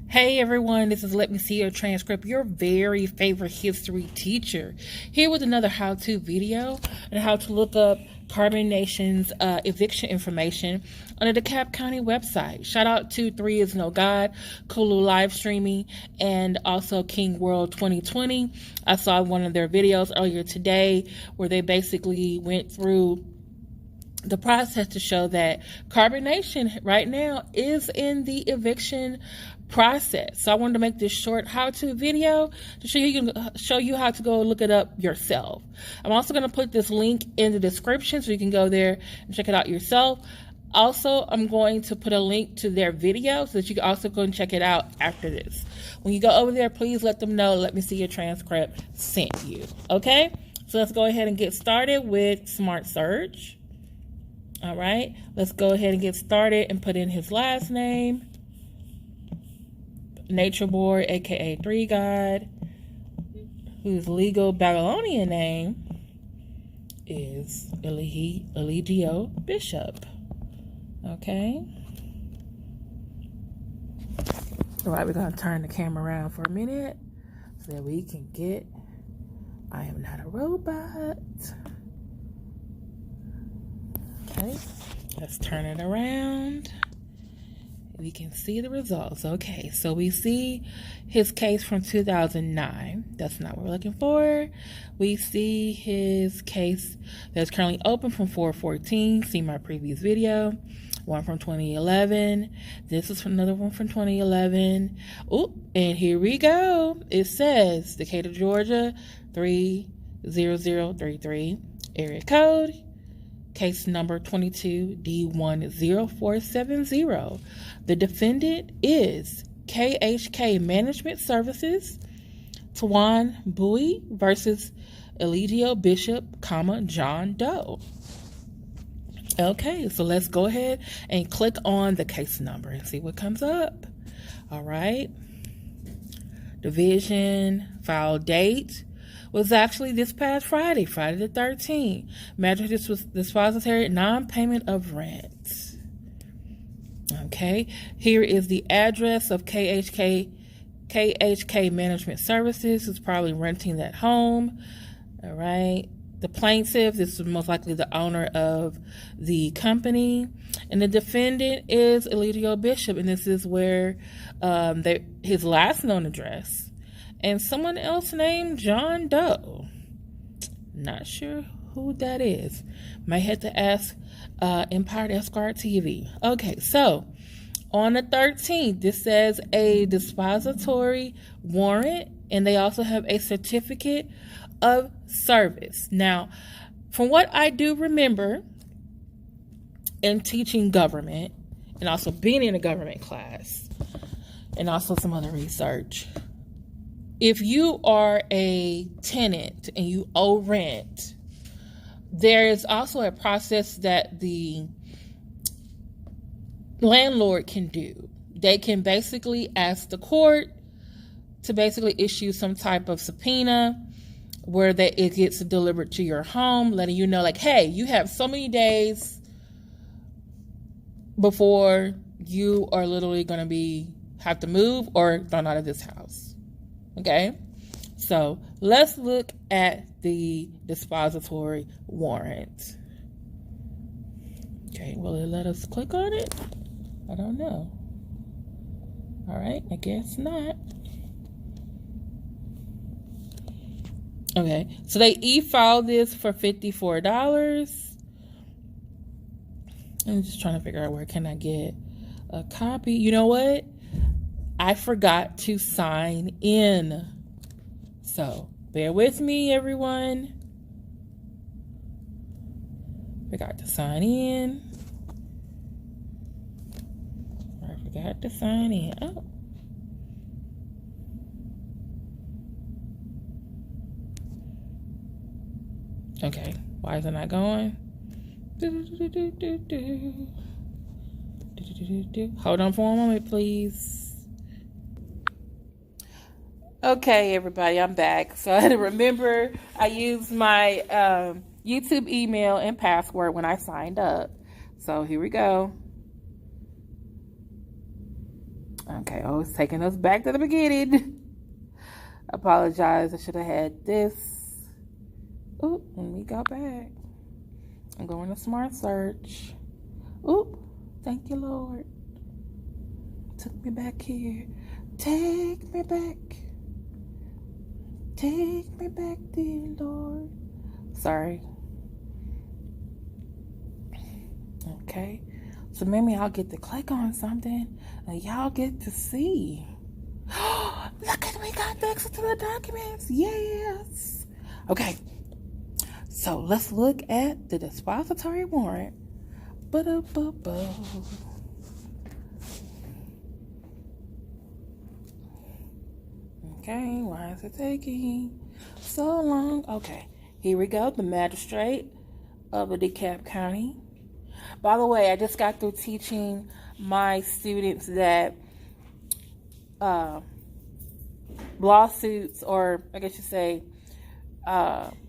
Hey everyone, this is Let Me See Your Transcript, your very favorite history teacher, here with another how-to video on how to look up Carbon Nation's eviction information on the DeKalb County website. Shout out to 3 Is No God, Kulu Live Streaming, and also King World 2020. I saw one of their videos earlier today where they basically went through the process to show that Carbon Nation right now is in the eviction process. So I wanted to make this short how-to video to show you how to go look it up yourself. I'm also going to put this link in the description so you can go there and check it out yourself. Also, I'm going to put a link to their video so that you can also go and check it out after this. When you go over there, please let them know, Let Me See Your Transcript sent you. Okay? So let's go ahead and get started with Smart Search. All right, let's go ahead and get started and put in his last name. Nature Board, aka 3 God, whose legal Babylonian name is Eligio Bishop. Okay. All right, we're gonna turn the camera around for a minute so that we can get I Am Not a Robot. Okay, let's turn it around. We can see the results. Okay, so we see his case from 2009. That's not what we're looking for. We see his case that's currently open from 4/14. See my previous video. One from 2011. This is another one from 2011. Oh, and here we go. It says Decatur, Georgia, 30033. Area code. Case number 22D10470. The defendant is KHK Management Services, Tawan Bowie versus Eligio Bishop, John Doe. Okay, so let's go ahead and click on the case number and see what comes up. All right. Division, file date was actually this past Friday the 13th. Matter this was dispository non-payment of rent. Okay, here is the address of KHK Management Services. It's probably renting that home. All right. The plaintiff, this is most likely the owner of the company. And the defendant is Eligio Bishop, and this is where his last known address. And someone else named John Doe. Not sure who that is. Might have to ask Empire Escort TV. Okay, so on the 13th, this says a dispository warrant, and they also have a certificate of service. Now, from what I do remember in teaching government, and also being in a government class, and also some other research, if you are a tenant and you owe rent, there is also a process that the landlord can do. They can basically ask the court to basically issue some type of subpoena where it gets delivered to your home, letting you know, like, hey, you have so many days before you are literally going to have to move or thrown out of this house. Okay, so let's look at the dispository warrant. Okay, will it let us click on it? I don't know. All right, I guess not. Okay, so they e-filed this for $54. I'm just trying to figure out where can I get a copy. You know what? I forgot to sign in. So bear with me, everyone. Forgot to sign in. I forgot to sign in. Oh. Okay, why is it not going? Hold on for a moment, please. Okay, everybody, I'm back. So I had to remember I used my YouTube email and password when I signed up. So here we go. Okay, oh, it's taking us back to the beginning. Apologize, I should have had this. Oop, let me go back. I'm going to Smart Search. Oop, thank you, Lord. Took me back here. Take me back. Take me back, dear Lord. Sorry. Okay. So maybe I'll get to click on something and y'all get to see. Look at, we got access to the documents. Yes. Okay. So let's look at the depository warrant. Okay, why is it taking so long? Okay, here we go. The magistrate of DeKalb County. By the way, I just got through teaching my students that lawsuits, or I guess you say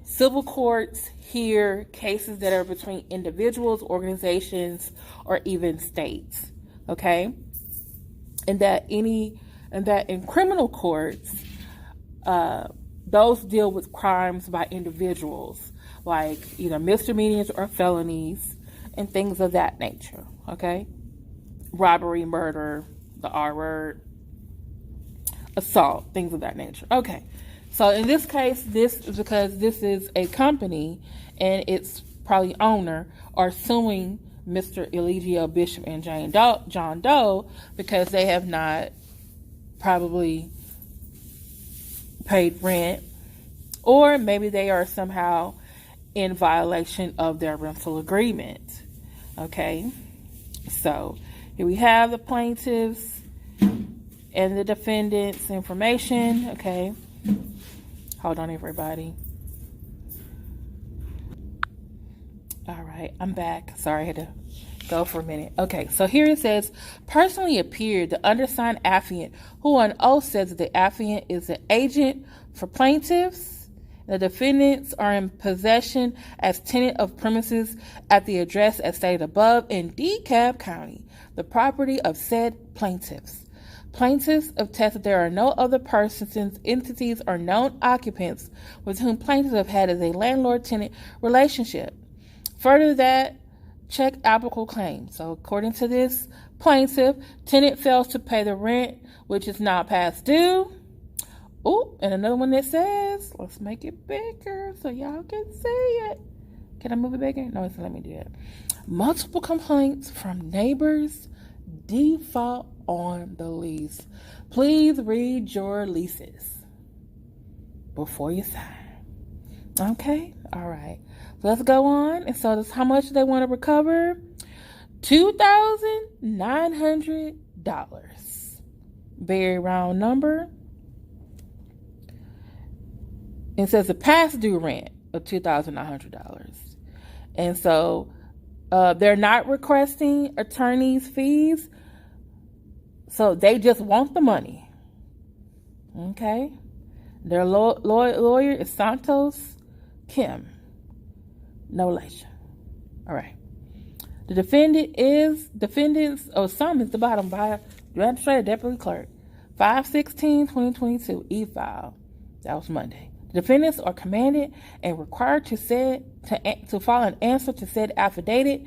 civil courts hear cases that are between individuals, organizations, or even states. Okay, and that in criminal courts, those deal with crimes by individuals, like either misdemeanors or felonies and things of that nature. Okay, robbery, murder, the R word, assault, things of that nature. Okay, so in this case, this is because this is a company and its probably owner are suing Mr. Eligio Bishop and John Doe because they have not probably paid rent, or maybe they are somehow in violation of their rental agreement. Okay, so here we have the plaintiffs and the defendants' information. Okay, hold on, everybody. All right, I'm back. Sorry, I had to go for a minute. Okay, so here it says, personally appeared the undersigned affiant, who on oath says that the affiant is an agent for plaintiffs. The defendants are in possession as tenant of premises at the address as stated above in DeKalb County, the property of said plaintiffs. Plaintiffs attest that there are no other persons, entities, or known occupants with whom plaintiffs have had as a landlord-tenant relationship. Further, that check applicable claims. So according to this plaintiff, tenant fails to pay the rent, which is now past due. Oh, and another one that says, let's make it bigger so y'all can see it. Can I move it bigger? No, it's not let me do that. Multiple complaints from neighbors, default on the lease. Please read your leases before you sign. Okay, all right. So let's go on. And so that's how much they want to recover. $2,900. Very round number. It says the past due rent of $2,900. And so they're not requesting attorney's fees. So they just want the money. Okay. Their lawyer is Santos Kim. No relation. All right. The defendants, summons the bottom by Magistrate Deputy Clerk, 5/16/2022, e-file. That was Monday. The defendants are commanded and required to file an answer to said affidavit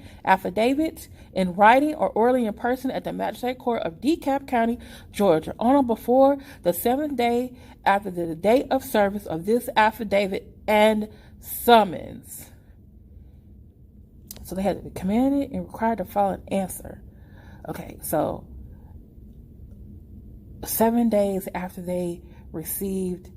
in writing or orally in person at the Magistrate Court of DeKalb County, Georgia, on or before the 7th day after the date of service of this affidavit and summons. So they had to be commanded and required to file an answer. Okay, so 7 days after they received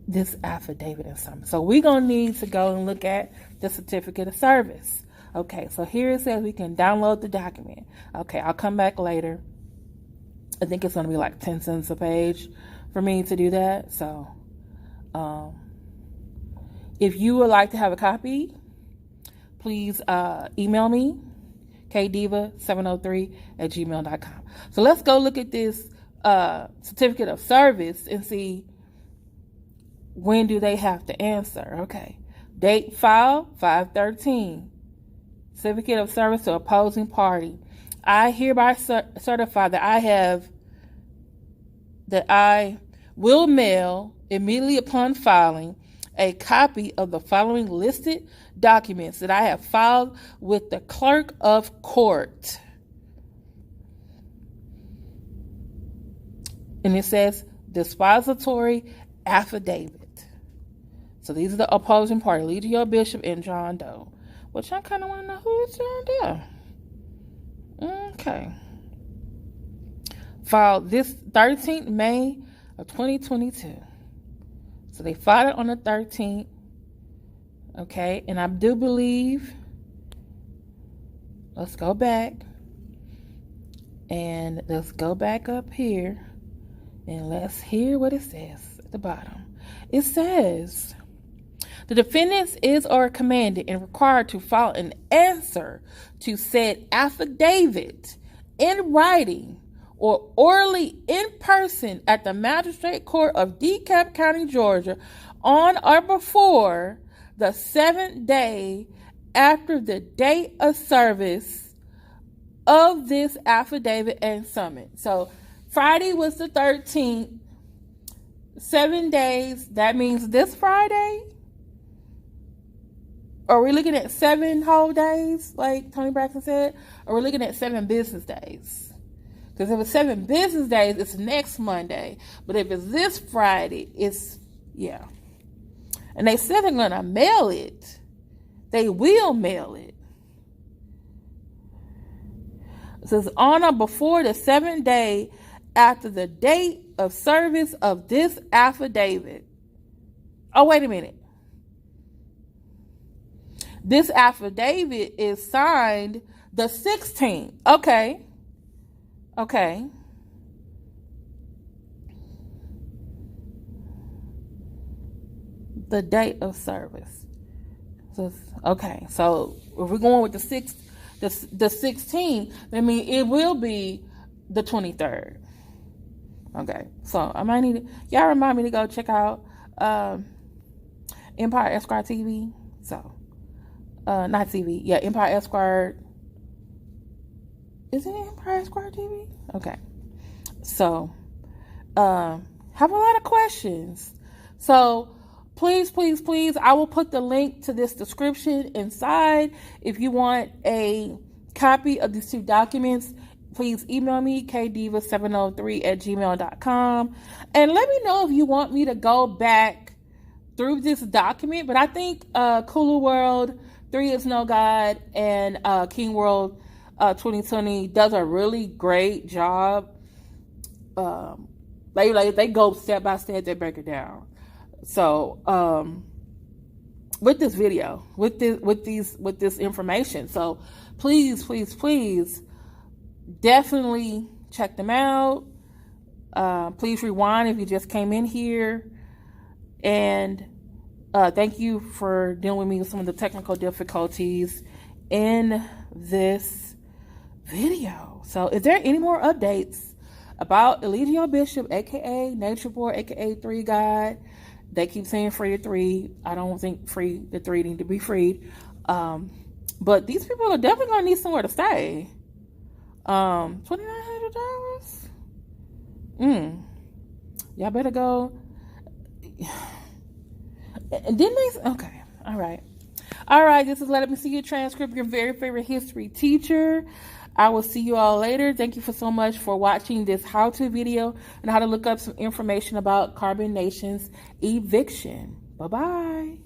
this affidavit and summons. So we're going to need to go and look at the certificate of service. Okay, so here it says we can download the document. Okay, I'll come back later. I think it's going to be like 10 cents a page for me to do that. So if you would like to have a copy, please email me, kdiva703@gmail.com. So let's go look at this certificate of service and see when do they have to answer. Okay. Date file 5/13. Certificate of service to opposing party. I hereby certify that I have that I will mail immediately upon filing a copy of the following listed documents that I have filed with the clerk of court. And it says dispository affidavit. So these are the opposing party, Legio Bishop and John Doe. Which I kind of want to know who is John Doe. Okay. Filed this 13th May of 2022. So they filed it on the 13th. Okay. And I do believe, let's go back. And let's go back up here. And let's hear what it says at the bottom. It says, the defendants is or are commanded and required to file an answer to said affidavit in writing or orally in person at the Magistrate Court of DeKalb County, Georgia, on or before the 7th day after the date of service of this affidavit and summons. So Friday was the 13th. 7 days, that means this Friday? Are we looking at 7 whole days, like Tony Braxton said? Or we're looking at 7 business days? Because if it's 7 business days, it's next Monday. But if it's this Friday, it's, yeah. And they said they're going to mail it. They will mail it. It says on or before the 7th day after the date of service of this affidavit. Oh, wait a minute. This affidavit is signed the 16th. Okay. Okay. The date of service. So, okay. So if we're going with the 16th, I mean, it will be the 23rd. Okay. So I might need to, y'all remind me to go check out Empire Esquire TV. So not TV. Yeah, Empire Esquire. Is it Empire Esquire TV? Okay. So have a lot of questions. So please, please, please, I will put the link to this description inside. If you want a copy of these 2 documents, please email me, kdiva703@gmail.com. And let me know if you want me to go back through this document. But I think Kulu World, 3 is No God, and King World 2020 does a really great job. They go step by step, they break it down. So with this video, with this information, so please, please, please, definitely check them out. Please rewind if you just came in here. And thank you for dealing with me with some of the technical difficulties in this video. So is there any more updates about Eligio Bishop, aka Nature Boy, aka 3 God? They keep saying free the 3. I don't think the 3 need to be freed. But these people are definitely gonna need somewhere to stay. $2,900. Y'all better go. And didn't they? Okay. All right. This is Let Me See Your Transcript, your very favorite history teacher. I will see you all later. Thank you so much for watching this how-to video on how to look up some information about Carbon Nation's eviction. Bye-bye.